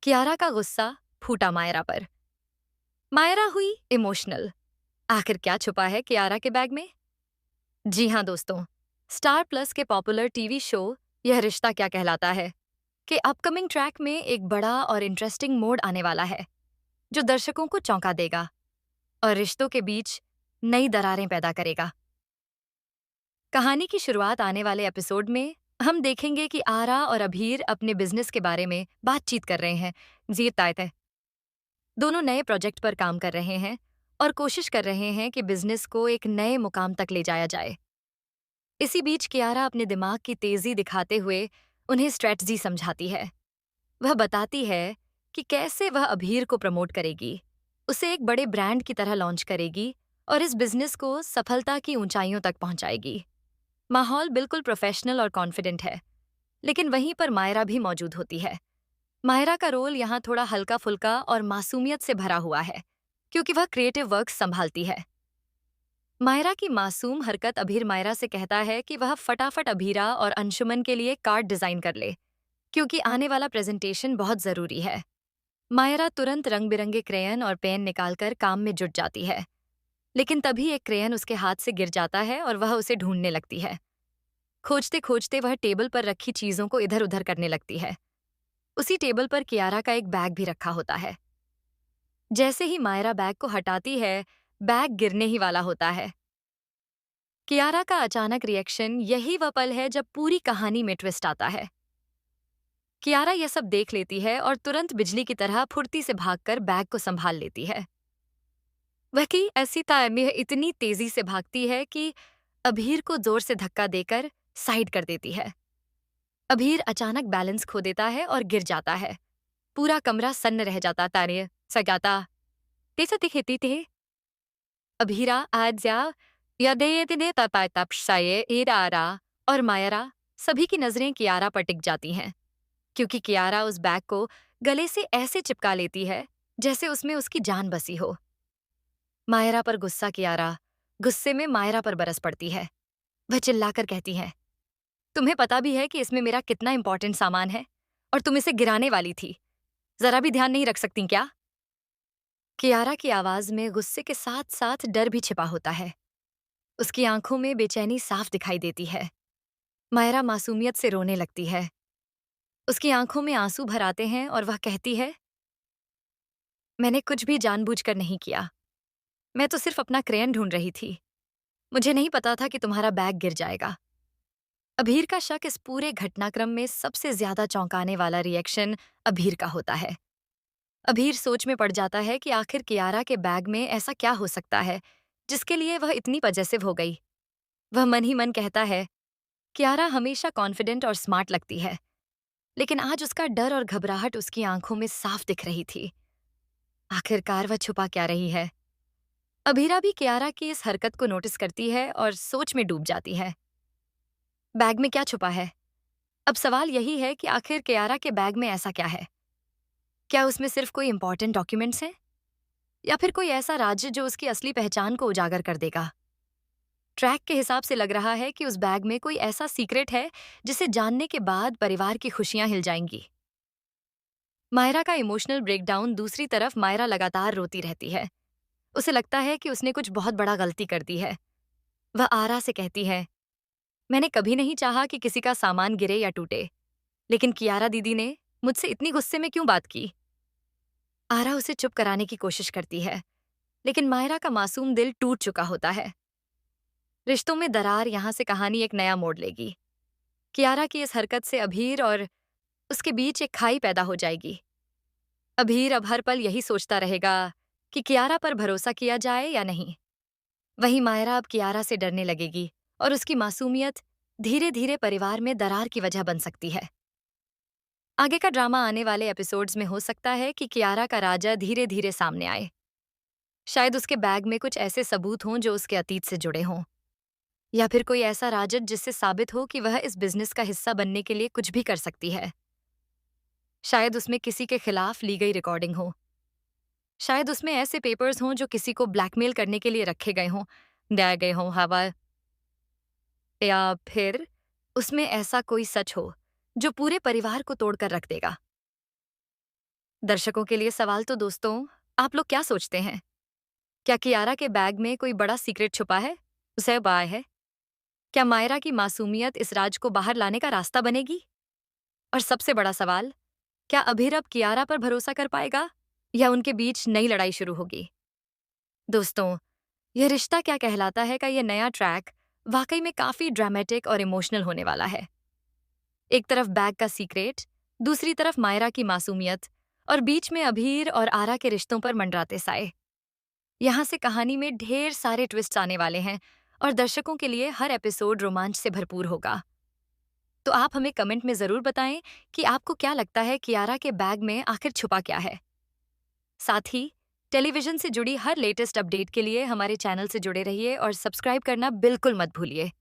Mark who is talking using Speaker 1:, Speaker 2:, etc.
Speaker 1: कियारा का गुस्सा फूटा मायरा पर। मायरा हुई इमोशनल। आखिर क्या छुपा है कियारा के बैग में? जी हाँ दोस्तों, स्टार प्लस के पॉपुलर टीवी शो यह रिश्ता क्या कहलाता है कि अपकमिंग ट्रैक में एक बड़ा और इंटरेस्टिंग मोड़ आने वाला है जो दर्शकों को चौंका देगा और रिश्तों के बीच नई दरारें पैदा करेगा। कहानी की शुरुआत आने वाले एपिसोड में हम देखेंगे कि आरा और अभीर अपने बिजनेस के बारे में बातचीत कर रहे हैं। जीत आए थे, दोनों नए प्रोजेक्ट पर काम कर रहे हैं और कोशिश कर रहे हैं कि बिजनेस को एक नए मुकाम तक ले जाया जाए। इसी बीच कियारा अपने दिमाग की तेजी दिखाते हुए उन्हें स्ट्रेटजी समझाती है। वह बताती है कि कैसे वह अभीर को प्रमोट करेगी, उसे एक बड़े ब्रांड की तरह लॉन्च करेगी और इस बिजनेस को सफलता की ऊंचाइयों तक पहुंचाएगी। माहौल बिल्कुल प्रोफेशनल और कॉन्फिडेंट है, लेकिन वहीं पर मायरा भी मौजूद होती है। मायरा का रोल यहाँ थोड़ा हल्का फुल्का और मासूमियत से भरा हुआ है, क्योंकि वह क्रिएटिव वर्क संभालती है। मायरा की मासूम हरकत अभीर मायरा से कहता है कि वह फटाफट अभीरा और अंशुमन के लिए कार्ड डिजाइन कर ले, क्योंकि आने वाला प्रेजेंटेशन बहुत जरूरी है। मायरा तुरंत रंग बिरंगे क्रेयन और पेन निकालकर काम में जुट जाती है, लेकिन तभी एक क्रेयन उसके हाथ से गिर जाता है और वह उसे ढूंढने लगती है। खोजते खोजते वह टेबल पर रखी चीजों को इधर उधर करने लगती है। उसी टेबल पर कियारा का एक बैग भी रखा होता है। जैसे ही मायरा बैग को हटाती है, बैग गिरने ही वाला होता है। कियारा का अचानक रिएक्शन यही वह पल है जब पूरी कहानी में ट्विस्ट आता है। कियारा यह सब देख लेती है और तुरंत बिजली की तरह फुर्ती से भागकर बैग को संभाल लेती है। वह की ऐसी तायमी इतनी तेजी से भागती है कि अभीर को जोर से धक्का देकर साइड कर देती है। अभीर अचानक बैलेंस खो देता है और गिर जाता है। पूरा कमरा सन्न रह जाता। तारे सगाता तेसा दिखेती थे। अभीरा आज्या यदे तपाय इरारा और मायरा सभी की नजरें कियारा पर टिक जाती हैं, क्योंकि कियारा उस बैग को गले से ऐसे चिपका लेती है जैसे उसमें उसकी जान बसी हो। मायरा पर गुस्सा कियारा गुस्से में मायरा पर बरस पड़ती है। वह चिल्लाकर कहती है, तुम्हें पता भी है कि इसमें मेरा कितना इंपॉर्टेंट सामान है और तुम इसे गिराने वाली थी। जरा भी ध्यान नहीं रख सकती क्या? कियारा की आवाज में गुस्से के साथ साथ डर भी छिपा होता है। उसकी आंखों में बेचैनी साफ दिखाई देती है। मायरा मासूमियत से रोने लगती है। उसकी आंखों में आंसू भर आते हैं और वह कहती है, मैंने कुछ भी जानबूझकर नहीं किया। मैं तो सिर्फ अपना क्रेयन ढूंढ रही थी। मुझे नहीं पता था कि तुम्हारा बैग गिर जाएगा। अभीर का शक इस पूरे घटनाक्रम में सबसे ज्यादा चौंकाने वाला रिएक्शन अभीर का होता है। अभीर सोच में पड़ जाता है कि आखिर कियारा के बैग में ऐसा क्या हो सकता है जिसके लिए वह इतनी पजेसिव हो गई। वह मन ही मन कहता है, कियारा हमेशा कॉन्फिडेंट और स्मार्ट लगती है, लेकिन आज उसका डर और घबराहट उसकी आंखों में साफ दिख रही थी। आखिरकार वह छुपा क्या रही है? अभीरा भी कियारा की इस हरकत को नोटिस करती है और सोच में डूब जाती है। बैग में क्या छुपा है? अब सवाल यही है कि आखिर कियारा के बैग में ऐसा क्या है? क्या उसमें सिर्फ कोई इंपॉर्टेंट डॉक्यूमेंट्स हैं, या फिर कोई ऐसा राज्य जो उसकी असली पहचान को उजागर कर देगा? ट्रैक के हिसाब से लग रहा है कि उस बैग में कोई ऐसा सीक्रेट है जिसे जानने के बाद परिवार की खुशियां हिल जाएंगी। मायरा का इमोशनल ब्रेकडाउन दूसरी तरफ मायरा लगातार रोती रहती है। उसे लगता है कि उसने कुछ बहुत बड़ा गलती कर दी है। वह आरा से कहती है, मैंने कभी नहीं चाहा कि किसी का सामान गिरे या टूटे, लेकिन कियारा दीदी ने मुझसे इतनी गुस्से में क्यों बात की? आरा उसे चुप कराने की कोशिश करती है, लेकिन मायरा का मासूम दिल टूट चुका होता है। रिश्तों में दरार यहाँ से कहानी एक नया मोड़ लेगी। कियारा की इस हरकत से अभीर और उसके बीच एक खाई पैदा हो जाएगी। अभीर अब हर पल यही सोचता रहेगा कि कियारा पर भरोसा किया जाए या नहीं। वहीं मायरा अब कियारा से डरने लगेगी और उसकी मासूमियत धीरे धीरे परिवार में दरार की वजह बन सकती है। आगे का ड्रामा आने वाले एपिसोड्स में हो सकता है कि कियारा का राजा धीरे धीरे सामने आए। शायद उसके बैग में कुछ ऐसे सबूत हों जो उसके अतीत से जुड़े हों, या फिर कोई ऐसा राजद जिससे साबित हो कि वह इस बिजनेस का हिस्सा बनने के लिए कुछ भी कर सकती है। शायद उसमें किसी के खिलाफ ली गई रिकॉर्डिंग हो। शायद उसमें ऐसे पेपर्स हों जो किसी को ब्लैकमेल करने के लिए रखे गए हों, दिए गए हों हवा, या फिर उसमें ऐसा कोई सच हो जो पूरे परिवार को तोड़कर रख देगा। दर्शकों के लिए सवाल तो दोस्तों, आप लोग क्या सोचते हैं? क्या कियारा के बैग में कोई बड़ा सीक्रेट छुपा है? उसे बाय है? क्या मायरा की मासूमियत इस राज को बाहर लाने का रास्ता बनेगी? और सबसे बड़ा सवाल, क्या अभीर अब कियारा पर भरोसा कर पाएगा या उनके बीच नई लड़ाई शुरू होगी? दोस्तों, यह रिश्ता क्या कहलाता है का ये नया ट्रैक वाकई में काफी ड्रामेटिक और इमोशनल होने वाला है। एक तरफ बैग का सीक्रेट, दूसरी तरफ मायरा की मासूमियत और बीच में अभीर और आरा के रिश्तों पर मंडराते साए। यहाँ से कहानी में ढेर सारे ट्विस्ट आने वाले हैं और दर्शकों के लिए हर एपिसोड रोमांच से भरपूर होगा। तो आप हमें कमेंट में जरूर बताएं कि आपको क्या लगता है कियारा के बैग में आखिर छुपा क्या है। साथ ही टेलीविजन से जुड़ी हर लेटेस्ट अपडेट के लिए हमारे चैनल से जुड़े रहिए और सब्सक्राइब करना बिल्कुल मत भूलिए।